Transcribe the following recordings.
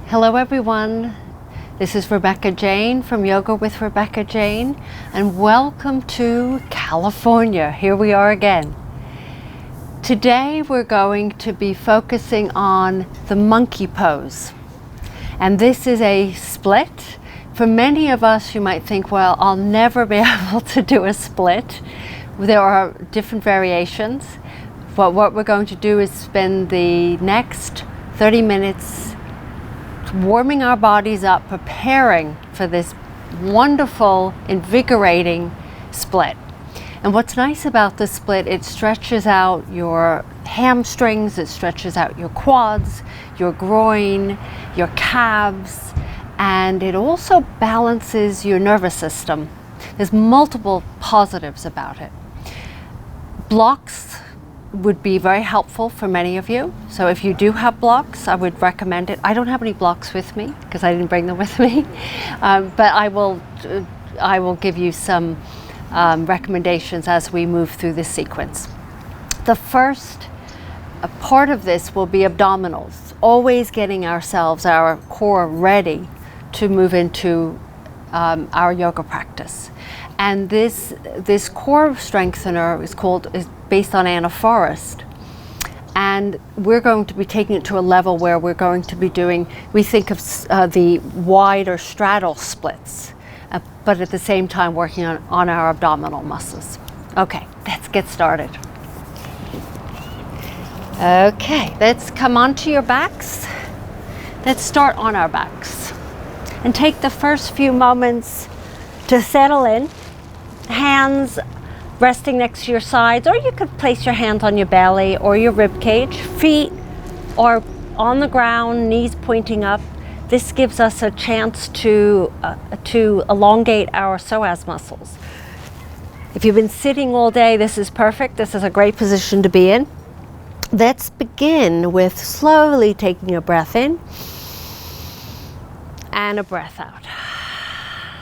Hello everyone, this is Rebecca Jane from Yoga with Rebecca Jane, and welcome to California. Here we are again. Today we're going to be focusing on the monkey pose, and this is a split. For many of us, you might think, well, I'll never be able to do a split. There are different variations, but what we're going to do is spend the next 30 minutes warming our bodies up, preparing for this wonderful, invigorating split. And what's nice about the split, it stretches out your hamstrings, it stretches out your quads, your groin, your calves, and it also balances your nervous system. There's multiple positives about it. Blocks would be very helpful for many of you. So if you do have blocks, I would recommend it. I don't have any blocks with me because I didn't bring them with me, but I will give you some recommendations as we move through this sequence. The first part of this will be abdominals, always getting ourselves, our core ready to move into our yoga practice. And this core strengthener is based on Ana Forrest. And we're going to be taking it to a level where we're going to be doing, we think of the wide or straddle splits, but at the same time working on our abdominal muscles. Okay, let's get started. Okay, let's come onto your backs. Let's start on our backs and take the first few moments to settle in. Hands resting next to your sides, or you could place your hands on your belly or your rib cage. Feet are on the ground, knees pointing up. This gives us a chance to elongate our psoas muscles. If you've been sitting all day, this is perfect. This is a great position to be in. Let's begin with slowly taking a breath in and a breath out.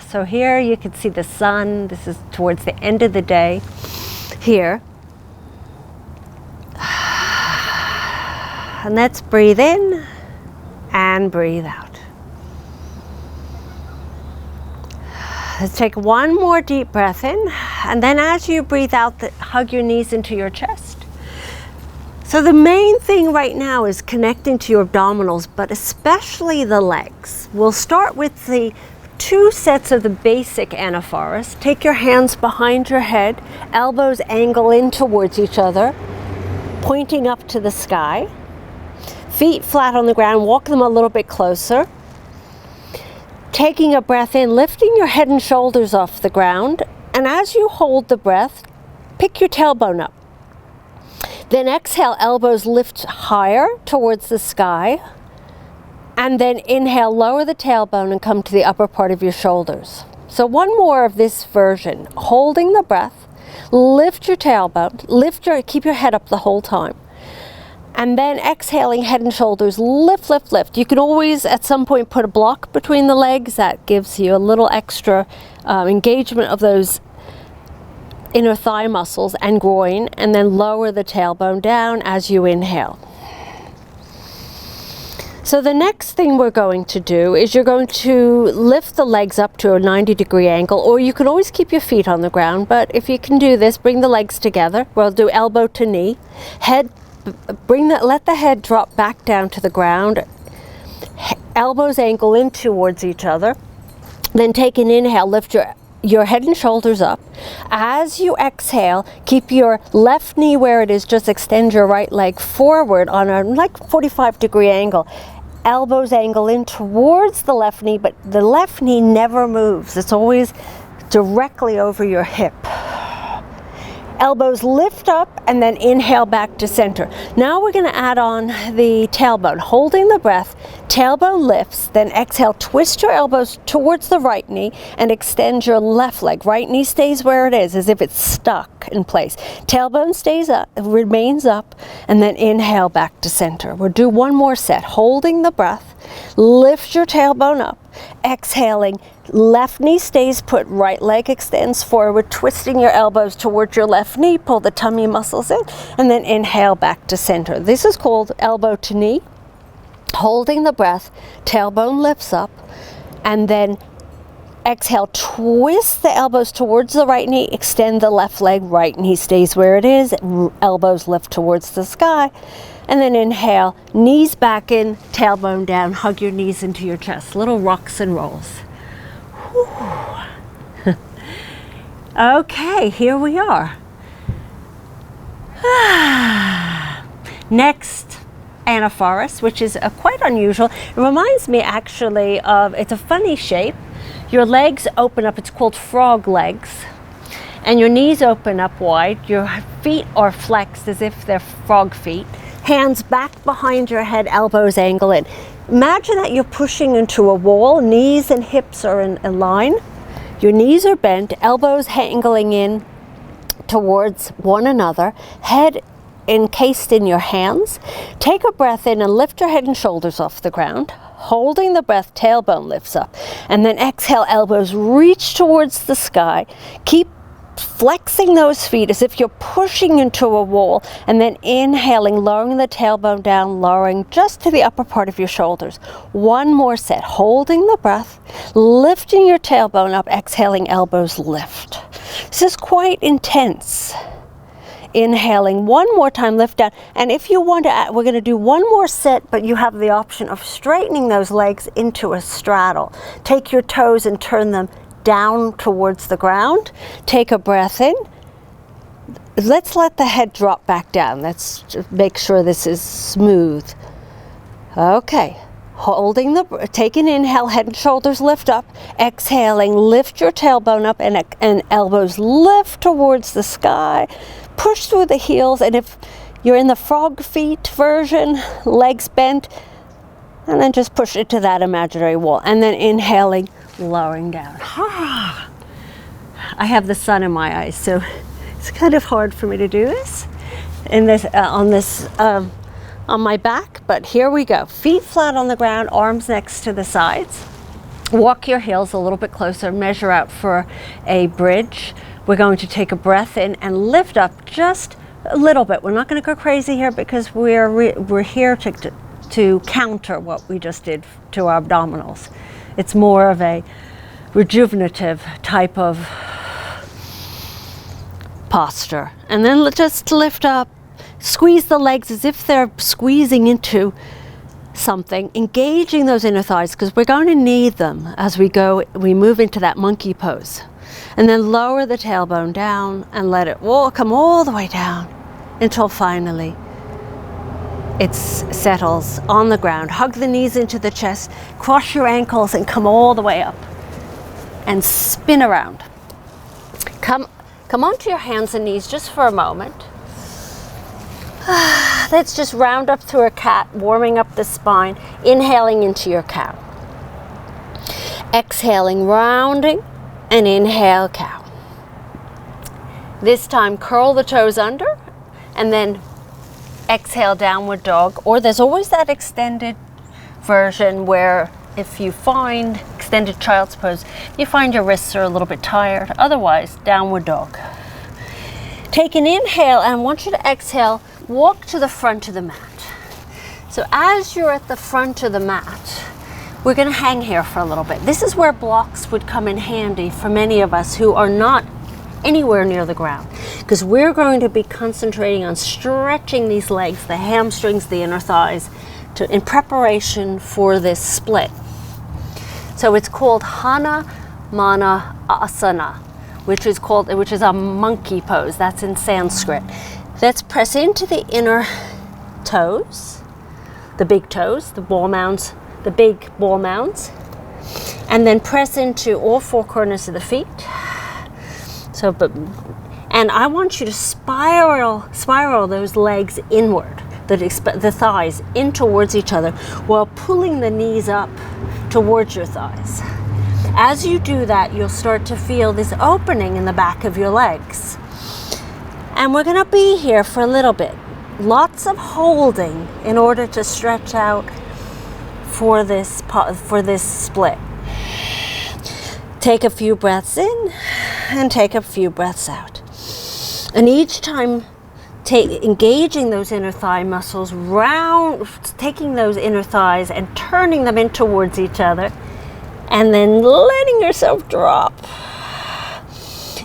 So here you can see the sun. This is towards the end of the day here. And let's breathe in and breathe out. Let's take one more deep breath in, and then as you breathe out, hug your knees into your chest. So the main thing right now is connecting to your abdominals, but especially the legs. We'll start with the 2 sets of the basic Ana Forrest. Take your hands behind your head, elbows angle in towards each other, pointing up to the sky. Feet flat on the ground, walk them a little bit closer. Taking a breath in, lifting your head and shoulders off the ground, and as you hold the breath, pick your tailbone up. Then exhale, elbows lift higher towards the sky. And then inhale, lower the tailbone and come to the upper part of your shoulders. So one more of this version. Holding the breath, lift your tailbone, keep your head up the whole time. And then exhaling, head and shoulders, lift, lift, lift. You can always at some point put a block between the legs. That gives you a little extra engagement of those inner thigh muscles and groin. And then lower the tailbone down as you inhale. So the next thing we're going to do is you're going to lift the legs up to a 90-degree angle, or you can always keep your feet on the ground, but if you can do this, bring the legs together. We'll do elbow to knee. Let the head drop back down to the ground. Elbows angle in towards each other. Then take an inhale, lift your head and shoulders up. As you exhale, keep your left knee where it is, just extend your right leg forward on a 45-degree angle. Elbows angle in towards the left knee, but the left knee never moves. It's always directly over your hip. Elbows lift up and then inhale back to center. Now we're going to add on the tailbone. Holding the breath, tailbone lifts, then exhale, twist your elbows towards the right knee and extend your left leg. Right knee stays where it is as if it's stuck in place. Tailbone stays up, remains up, and then inhale back to center. We'll do one more set. Holding the breath, lift your tailbone up, exhaling, left knee stays put, right leg extends forward, twisting your elbows towards your left knee, pull the tummy muscles in, and then inhale back to center. This is called elbow to knee. Holding the breath, tailbone lifts up, and then exhale, twist the elbows towards the right knee, extend the left leg, right knee stays where it is, elbows lift towards the sky, and then inhale, knees back in, tailbone down, hug your knees into your chest, little rocks and rolls. Okay, here we are. Next, Ana Forrest, which is quite unusual. It reminds me actually of, it's a funny shape. Your legs open up, it's called frog legs, and your knees open up wide. Your feet are flexed as if they're frog feet. Hands back behind your head, elbows angle in. Imagine that you're pushing into a wall, knees and hips are in a line. Your knees are bent, elbows angling in towards one another, head encased in your hands. Take a breath in and lift your head and shoulders off the ground. Holding the breath, tailbone lifts up. And then exhale, elbows reach towards the sky. Keep flexing those feet as if you're pushing into a wall. And then inhaling, lowering the tailbone down, lowering just to the upper part of your shoulders. One more set. Holding the breath, lifting your tailbone up, exhaling, elbows lift. This is quite intense. Inhaling one more time, lift down. And if you want to add, we're going to do one more set, but you have the option of straightening those legs into a straddle. Take your toes and turn them down towards the ground. Take a breath in. Let's let the head drop back down. Let's just make sure this is smooth. Okay. Take an inhale, head and shoulders lift up. Exhaling, lift your tailbone up and elbows lift towards the sky. Push through the heels, and if you're in the frog feet version, legs bent, and then just push it to that imaginary wall. And then inhaling, lowering down. I have the sun in my eyes, so it's kind of hard for me to do this on my back, but here we go. Feet flat on the ground, arms next to the sides. Walk your heels a little bit closer, measure out for a bridge. We're going to take a breath in and lift up just a little bit. We're not going to go crazy here because we're here to counter what we just did to our abdominals. It's more of a rejuvenative type of posture. And then just lift up, squeeze the legs as if they're squeezing into something, engaging those inner thighs because we're going to need them as we move into that monkey pose. And then lower the tailbone down and let it come all the way down until finally it settles on the ground. Hug the knees into the chest, cross your ankles and come all the way up and spin around. Come onto your hands and knees just for a moment. Let's just round up through a cat, warming up the spine, inhaling into your cow. Exhaling, rounding, and inhale, cow. This time, curl the toes under, and then exhale, downward dog. Or there's always that extended version where if you find extended child's pose, you find your wrists are a little bit tired. Otherwise, downward dog. Take an inhale, and I want you to exhale, walk to the front of the mat. So as you're at the front of the mat, we're going to hang here for a little bit. This is where blocks would come in handy for many of us who are not anywhere near the ground, because we're going to be concentrating on stretching these legs, the hamstrings, the inner thighs, in preparation for this split. So it's called Hanumanasana, which is a monkey pose. That's in Sanskrit. Let's press into the inner toes, the big toes, the ball mounds, the big ball mounds, and then press into all four corners of the feet. And I want you to spiral those legs inward, the thighs in towards each other, while pulling the knees up towards your thighs. As you do that, you'll start to feel this opening in the back of your legs. And we're going to be here for a little bit. Lots of holding in order to stretch out for this split. Take a few breaths in and take a few breaths out. And each time engaging those inner thigh muscles, taking those inner thighs and turning them in towards each other, and then letting yourself drop.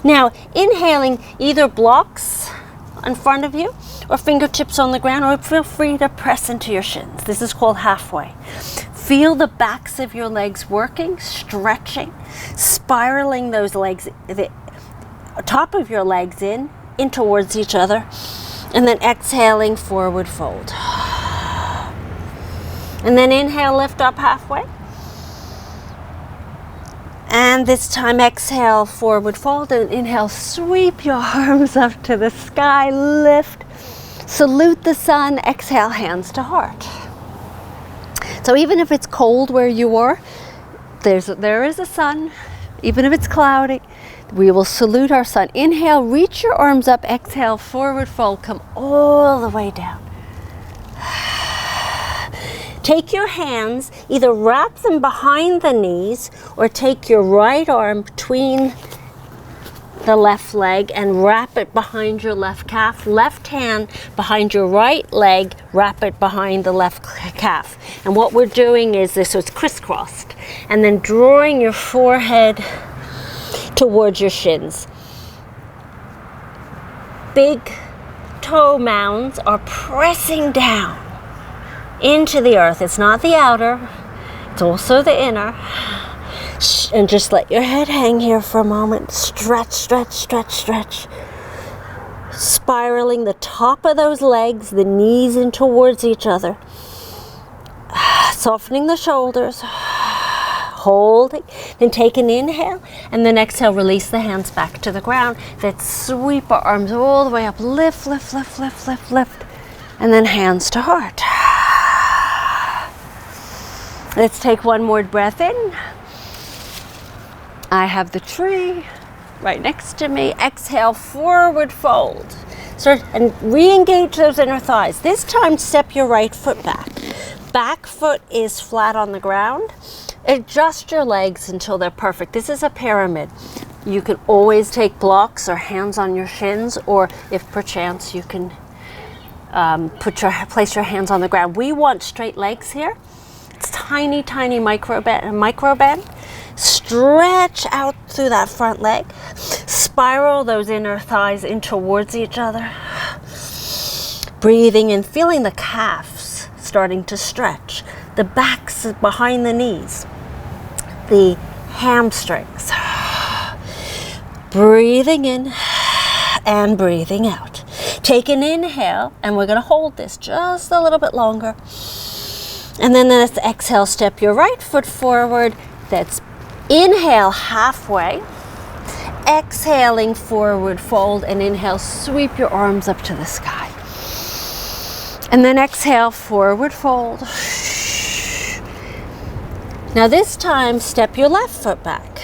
Now, inhaling, either blocks in front of you or fingertips on the ground, or feel free to press into your shins. This is called halfway. Feel the backs of your legs working, stretching, spiraling those legs, the top of your legs in towards each other, and then exhaling, forward fold. And then inhale, lift up halfway. And this time exhale, forward fold, and inhale, sweep your arms up to the sky, lift, salute the sun, exhale, hands to heart. So even if it's cold where you are, there is a sun. Even if it's cloudy, we will salute our sun. Inhale, reach your arms up, exhale, forward fold, come all the way down. Take your hands, either wrap them behind the knees or take your right arm between the left leg and wrap it behind your left calf. Left hand behind your right leg, wrap it behind the left calf. And what we're doing is this, so it's crisscrossed. And then drawing your forehead towards your shins. Big toe mounds are pressing down into the earth. It's not the outer, it's also the inner. And just let your head hang here for a moment. Stretch, stretch, stretch, stretch. Spiraling the top of those legs, the knees in towards each other. Softening the shoulders. Holding. Then take an inhale. And then exhale, release the hands back to the ground. Then sweep our arms all the way up. Lift, lift, lift, lift, lift, lift. And then hands to heart. Let's take one more breath in. I have the tree right next to me. Exhale, forward fold. Start and re-engage those inner thighs. This time, step your right foot back. Back foot is flat on the ground. Adjust your legs until they're perfect. This is a pyramid. You can always take blocks or hands on your shins, or if perchance you can place your hands on the ground. We want straight legs here. It's tiny, tiny micro bend. Stretch out through that front leg. Spiral those inner thighs in towards each other. Breathing in, feeling the calves starting to stretch. The backs behind the knees. The hamstrings. Breathing in and breathing out. Take an inhale, and we're going to hold this just a little bit longer. And then let's exhale, step your right foot forward. That's inhale halfway, exhaling forward fold, and inhale, sweep your arms up to the sky. And then exhale, forward fold. Now this time, step your left foot back.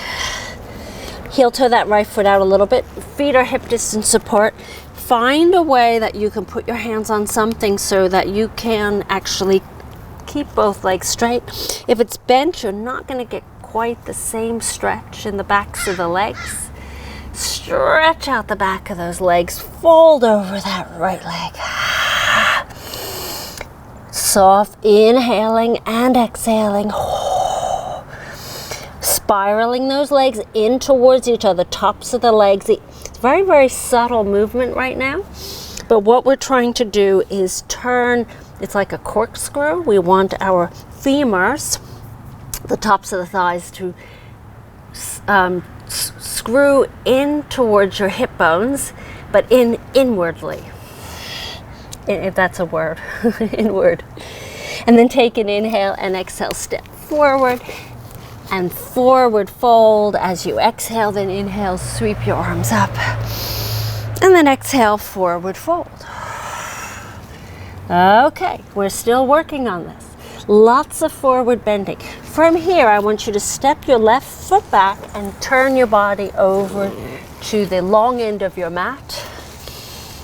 Heel toe that right foot out a little bit. Feet are hip distance apart. Find a way that you can put your hands on something so that you can actually keep both legs straight. If it's bent, you're not going to get quite the same stretch in the backs of the legs. Stretch out the back of those legs. Fold over that right leg. Soft inhaling and exhaling. Spiraling those legs in towards each other, tops of the legs. It's very, very subtle movement right now. But what we're trying to do is turn, it's like a corkscrew. We want our femurs, the tops of the thighs, to screw in towards your hip bones, but inwardly, if that's a word, inward. And then take an inhale and exhale, step forward and forward fold. As you exhale, then inhale, sweep your arms up. And then exhale, forward fold. Okay, we're still working on this. Lots of forward bending. From here, I want you to step your left foot back and turn your body over to the long end of your mat.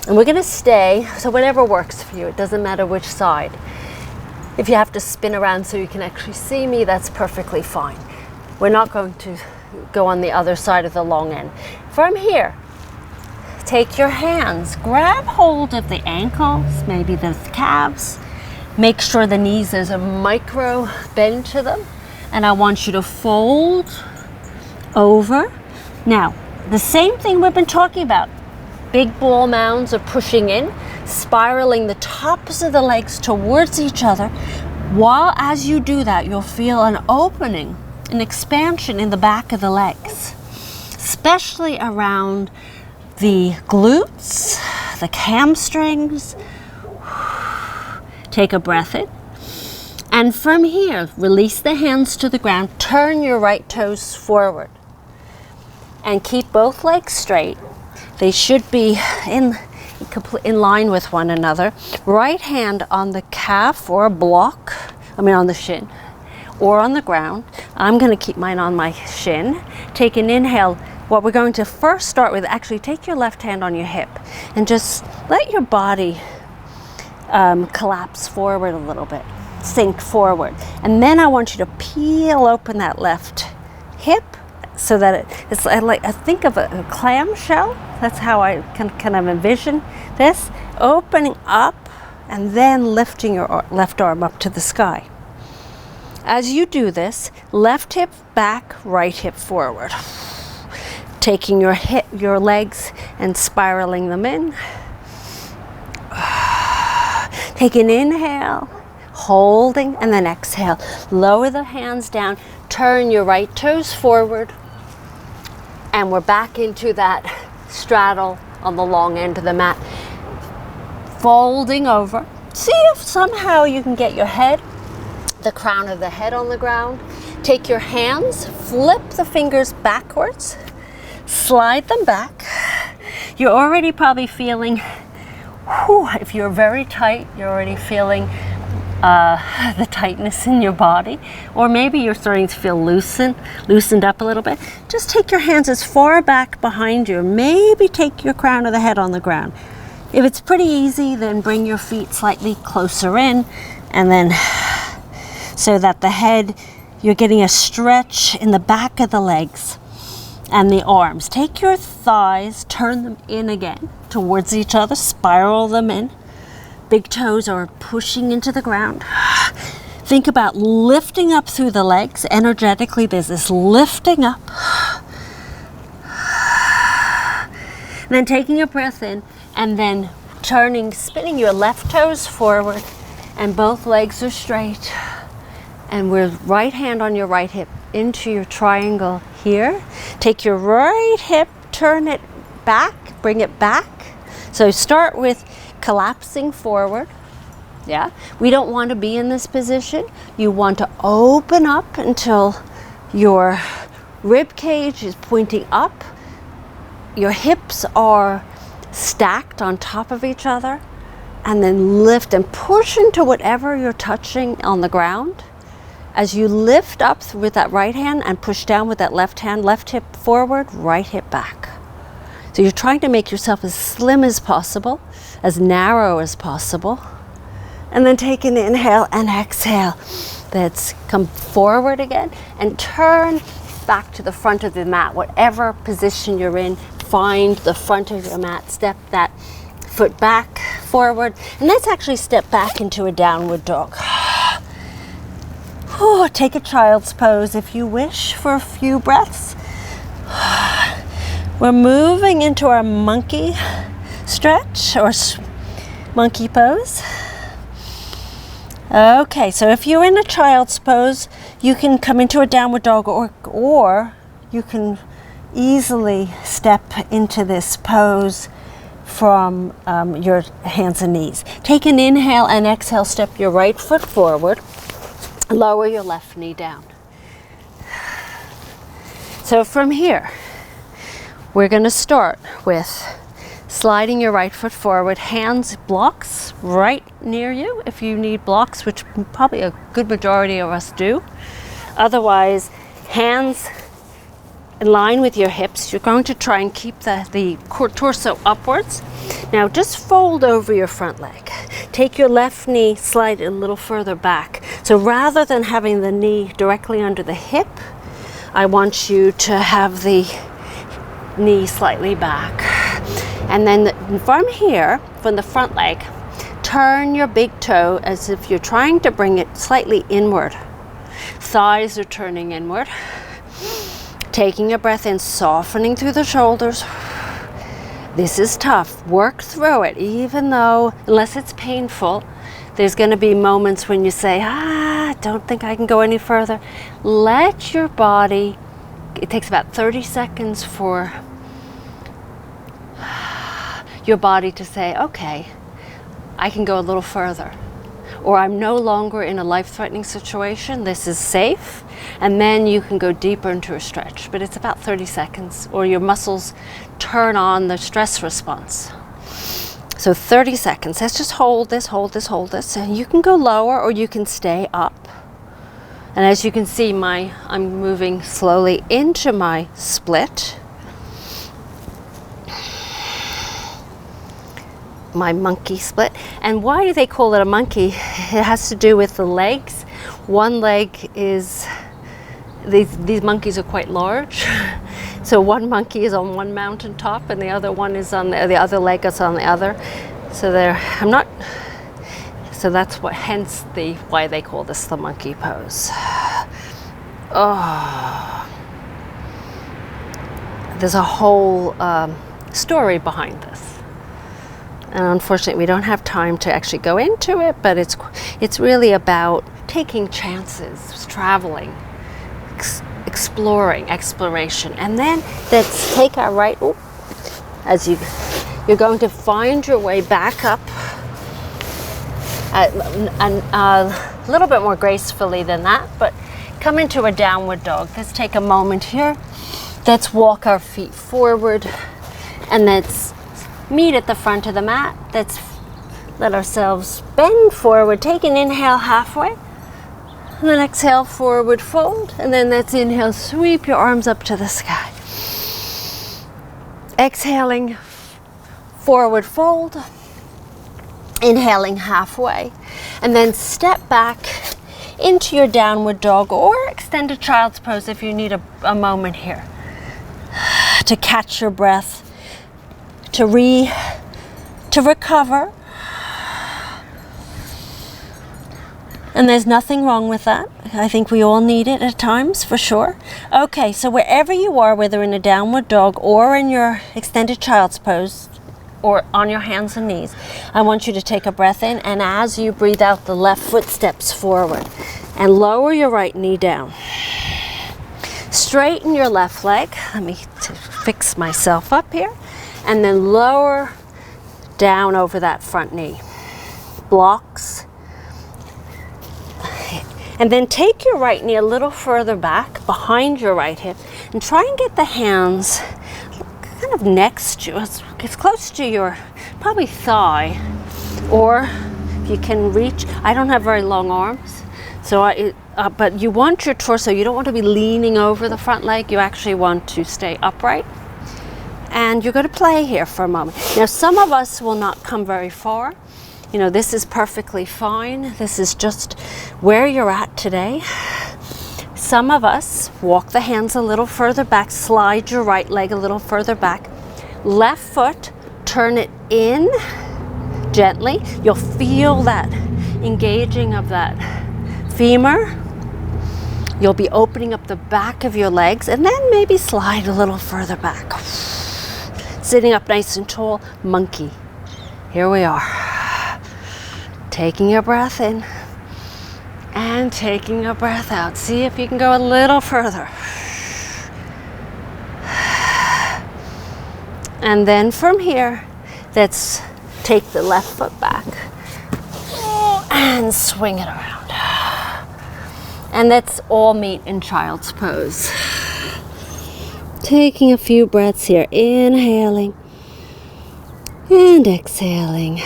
And we're going to stay, so whatever works for you. It doesn't matter which side. If you have to spin around so you can actually see me, that's perfectly fine. We're not going to go on the other side of the long end. From here, take your hands, grab hold of the ankles, maybe the calves. Make sure the knees, there's a micro bend to them. And I want you to fold over. Now, the same thing we've been talking about. Big ball mounds of pushing in, spiraling the tops of the legs towards each other. While as you do that, you'll feel an opening, an expansion in the back of the legs, especially around the glutes, the hamstrings. Take a breath in. And from here, release the hands to the ground, turn your right toes forward. And keep both legs straight. They should be in line with one another. Right hand on the calf or block, on the shin, or on the ground. I'm going to keep mine on my shin. Take an inhale. What we're going to first start with, actually take your left hand on your hip and just let your body collapse forward a little bit, sink forward. And then I want you to peel open that left hip so that it's like, I think of a clam shell. That's how I can kind of envision this, opening up and then lifting your left arm up to the sky. As you do this, left hip back, right hip forward. Taking your legs and spiraling them in. Take an inhale, holding, and then exhale. Lower the hands down, turn your right toes forward, and we're back into that straddle on the long end of the mat. Folding over. See if somehow you can get your head, the crown of the head on the ground. Take your hands, flip the fingers backwards, slide them back. You're already probably feeling, if you're very tight, you're already feeling the tightness in your body, or maybe you're starting to feel loosened up a little bit. Just take your hands as far back behind you. Maybe take your crown of the head on the ground. If it's pretty easy, then bring your feet slightly closer in, and then so that the head, you're getting a stretch in the back of the legs and the arms. Take your thighs, turn them in again towards each other, spiral them in. Big toes are pushing into the ground. Think about lifting up through the legs. Energetically, there's this lifting up. And then taking a breath in and then spinning your left toes forward, and both legs are straight. And we're right hand on your right hip into your triangle here. Take your right hip, turn it back, bring it back. So start with collapsing forward. Yeah, we don't want to be in this position. You want to open up until your rib cage is pointing up. Your hips are stacked on top of each other, and then lift and push into whatever you're touching on the ground. As you lift up with that right hand and push down with that left hand, left hip forward, right hip back. So you're trying to make yourself as slim as possible, as narrow as possible. And then take an inhale and exhale. Let's come forward again and turn back to the front of the mat. Whatever position you're in, find the front of your mat. Step that foot back, forward. And let's actually step back into a downward dog. Take a child's pose if you wish for a few breaths. We're moving into our monkey stretch or monkey pose. Okay, so if you're in a child's pose, you can come into a downward dog, or you can easily step into this pose from your hands and knees. Take an inhale and exhale, step your right foot forward. Lower your left knee down. So from here, we're going to start with sliding your right foot forward, hands blocks right near you if you need blocks, which probably a good majority of us do. Otherwise, hands in line with your hips. You're going to try and keep the torso upwards. Now just fold over your front leg. Take your left knee, slide it a little further back. So rather than having the knee directly under the hip, I want you to have the knee slightly back. And then from here, from the front leg, turn your big toe as if you're trying to bring it slightly inward. Thighs are turning inward. Taking a breath in, softening through the shoulders. This is tough. Work through it, even though, unless it's painful, there's going to be moments when you say, I don't think I can go any further. Let your body, it takes about 30 seconds for your body to say, okay, I can go a little further. Or I'm no longer in a life-threatening situation, this is safe, and then you can go deeper into a stretch. But it's about 30 seconds, or your muscles turn on the stress response. So 30 seconds, let's just hold this, and you can go lower or you can stay up. And as you can see, I'm moving slowly into my split. My monkey split. And why do they call it a monkey? It has to do with the legs. One leg is, these monkeys are quite large. So one monkey is on one mountaintop and the other one is on the other leg is on the other. So so that's what, hence why they call this the monkey pose. Oh. There's a whole story behind this. And unfortunately, we don't have time to actually go into it, but it's really about taking chances, traveling, exploration. And then let's take our right, as you're going to find your way back up a little bit more gracefully than that, but come into a downward dog. Let's take a moment here. Let's walk our feet forward, and let's meet at the front of the mat. Let's let ourselves bend forward. Take an inhale halfway, and then exhale, forward fold, and then let's inhale, sweep your arms up to the sky. Exhaling, forward fold, inhaling halfway, and then step back into your downward dog or extended child's pose if you need a moment here to catch your breath, to recover. And there's nothing wrong with that. I think we all need it at times, for sure. Okay, so wherever you are, whether in a downward dog or in your extended child's pose or on your hands and knees, I want you to take a breath in, and as you breathe out, the left foot steps forward and lower your right knee down. Straighten your left leg. Let me fix myself up here. And then lower down over that front knee. Blocks. And then take your right knee a little further back behind your right hip and try and get the hands kind of next to you, as close to your probably thigh, or if you can reach. I don't have very long arms, so but you want your torso, you don't want to be leaning over the front leg, you actually want to stay upright. And you're going to play here for a moment. Now, some of us will not come very far. You know, this is perfectly fine. This is just where you're at today. Some of us walk the hands a little further back, slide your right leg a little further back. Left foot, turn it in gently. You'll feel that engaging of that femur. You'll be opening up the back of your legs, and then maybe slide a little further back. Sitting up nice and tall, monkey. Here we are. Taking a breath in and taking a breath out. See if you can go a little further. And then from here, let's take the left foot back and swing it around. And let's all meet in child's pose. Taking a few breaths here, inhaling and exhaling.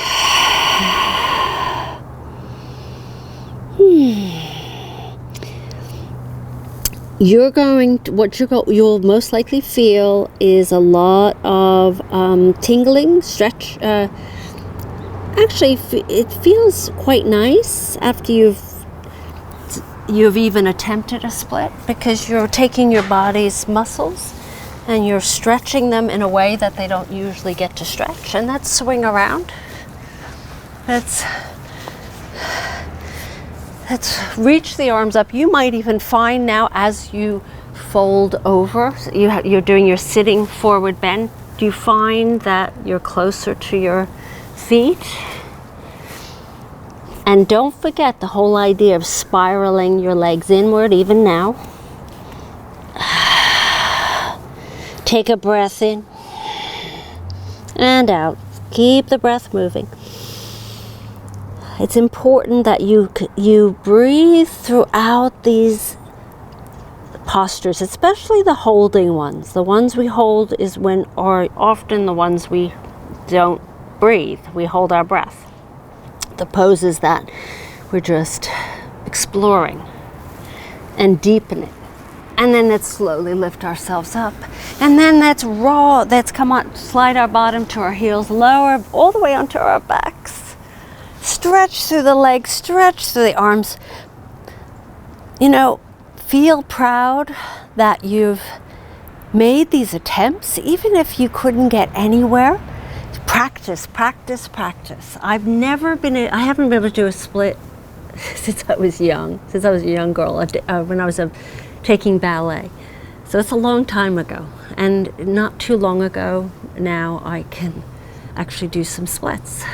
You'll most likely feel is a lot of tingling, stretch. Actually, it feels quite nice after you've even attempted a split, because you're taking your body's muscles and you're stretching them in a way that they don't usually get to stretch, and that's swing around. Let's reach the arms up. You might even find now as you fold over, you're doing your sitting forward bend, do you find that you're closer to your feet? And don't forget the whole idea of spiraling your legs inward even now. Take a breath in and out. Keep the breath moving. It's important that you breathe throughout these postures, especially the holding ones. The ones we hold are often the ones we don't breathe. We hold our breath. The poses that we're just exploring and deepening. And then let's slowly lift ourselves up. And then let's come on, slide our bottom to our heels, lower all the way onto our backs. Stretch through the legs, stretch through the arms. You know, feel proud that you've made these attempts, even if you couldn't get anywhere. Practice, practice, practice. I haven't been able to do a split since I was young, since I was a young girl, when I was taking ballet. So it's a long time ago, and not too long ago now I can actually do some splits.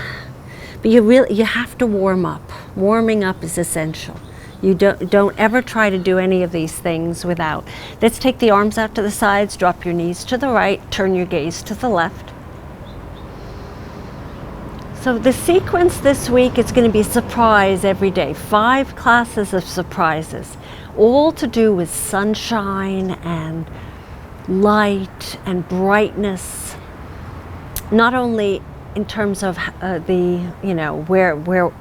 But you have to warm up. Warming up is essential. You don't ever try to do any of these things without. Let's take the arms out to the sides, drop your knees to the right, turn your gaze to the left. So the sequence this week is going to be a surprise every day. 5 classes of surprises, all to do with sunshine and light and brightness. Not only in terms of where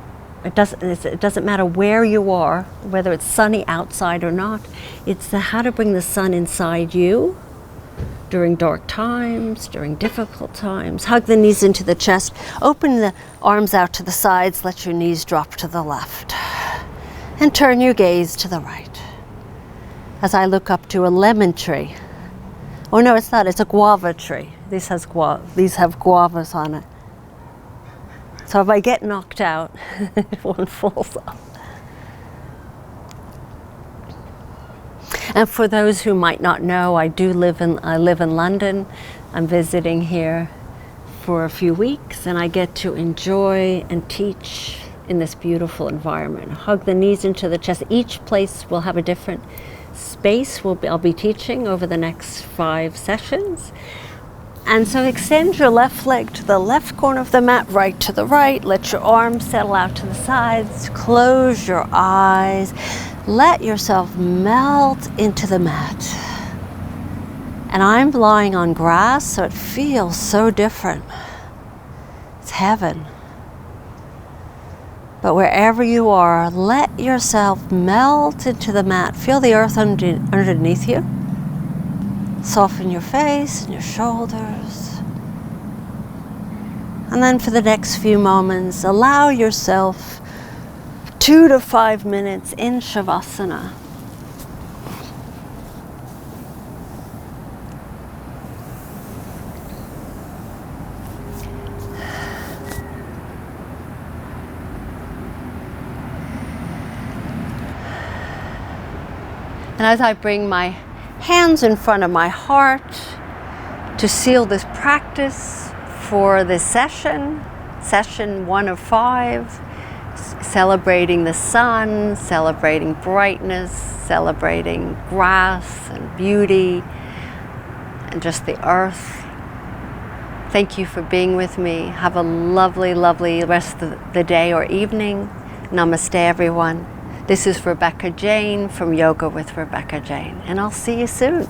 it doesn't matter where you are, whether it's sunny outside or not. It's how to bring the sun inside you during dark times, during difficult times. Hug the knees into the chest, open the arms out to the sides, let your knees drop to the left, and turn your gaze to the right. As I look up to a lemon tree. Oh no, it's not, it's a guava tree. These have guavas on it. So if I get knocked out, one falls off. And for those who might not know, I live in London. I'm visiting here for a few weeks, and I get to enjoy and teach in this beautiful environment. Hug the knees into the chest. Each place will have a different space. I'll be teaching over the next 5 sessions. And so extend your left leg to the left corner of the mat, right to the right. Let your arms settle out to the sides. Close your eyes. Let yourself melt into the mat. And I'm lying on grass, so it feels so different. It's heaven. But wherever you are, let yourself melt into the mat. Feel the earth underneath you. Soften your face and your shoulders. And then for the next few moments, allow yourself 2 to 5 minutes in Shavasana. And as I bring my hands in front of my heart to seal this practice for this session 1 of 5, celebrating the sun, celebrating brightness, celebrating grass and beauty and just the earth. Thank you for being with me. Have a lovely, lovely rest of the day or evening. Namaste, everyone. This is Rebecca Jane from Yoga with Rebecca Jane, and I'll see you soon.